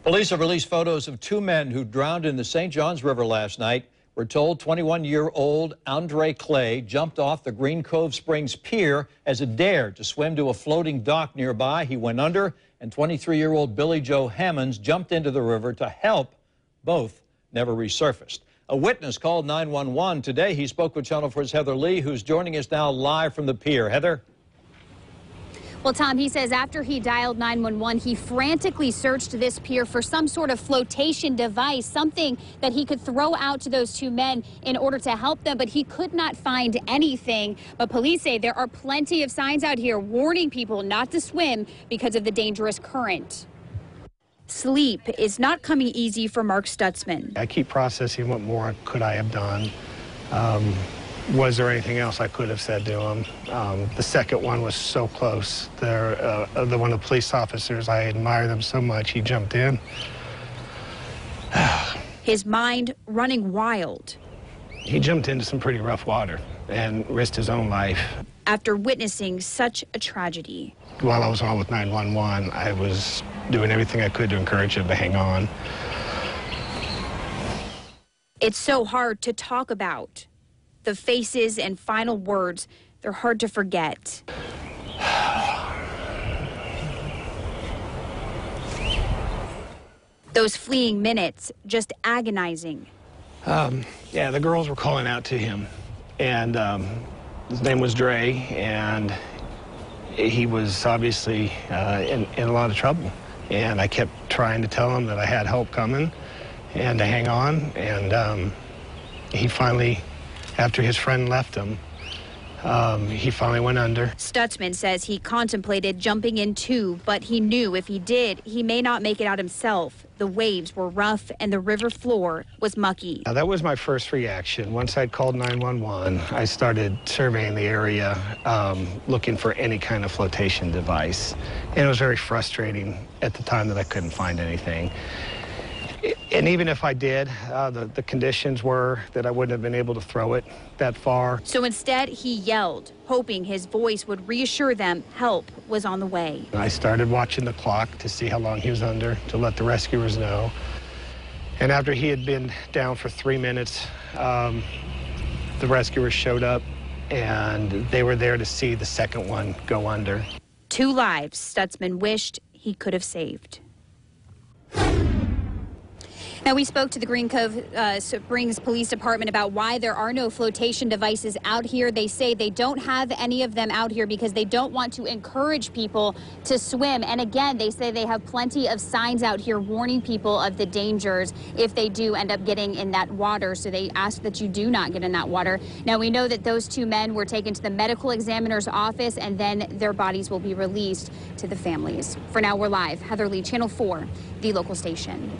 Police have released photos of two men who drowned in the St. Johns River last night. We're told 21-year-old Ahndray Clay jumped off the Green Cove Springs Pier as a dare to swim to a floating dock nearby. He went under, and 23-year-old Billy Joe Hammonds jumped into the river to help. Both never resurfaced. A witness called 911 today. He spoke with Channel 4's Heather Lee, who's joining us now live from the pier. Heather? Well, Tom, he says after he dialed 911, he frantically searched this pier for some sort of flotation device, something that he could throw out to those two men in order to help them, but he could not find anything. But police say there are plenty of signs out here warning people not to swim because of the dangerous current. Sleep is not coming easy for Mark Stutzman. I keep processing what more could I have done. Was there anything else I could have said to him? The second one was so close. The one of the police officers, I admire them so much, he jumped in. His mind running wild. He jumped into some pretty rough water and risked his own life. After witnessing such a tragedy. While I was on with 911, I was doing everything I could to encourage him to hang on. It's so hard to talk about. The faces and final words, they're hard to forget. Those fleeing minutes, just agonizing. Yeah, the girls were calling out to him, and his name was Dre, and he was obviously in a lot of trouble. And I kept trying to tell him that I had help coming and to hang on, and he finally, after his friend left him, he finally went under. Stutzman says he contemplated jumping in too, but he knew if he did, he may not make it out himself. The waves were rough and the river floor was mucky. Now, that was my first reaction. Once I'd called 911, I started surveying the area, looking for any kind of flotation device. And it was very frustrating at the time that I couldn't find anything. And even if I did, the conditions were that I wouldn't have been able to throw it that far. So instead, he yelled, hoping his voice would reassure them help was on the way. I started watching the clock to see how long he was under, to let the rescuers know. And after he had been down for 3 minutes, the rescuers showed up, and they were there to see the second one go under. 2 lives Stutzman wished he could have saved. Now, we spoke to the Green Cove Springs Police Department about why there are no flotation devices out here. They say they don't have any of them out here because they don't want to encourage people to swim. And again, they say they have plenty of signs out here warning people of the dangers if they do end up getting in that water. So they ask that you do not get in that water. Now, we know that those 2 men were taken to the medical examiner's office, and then their bodies will be released to the families. For now, we're live. Heather Lee, Channel 4, the local station.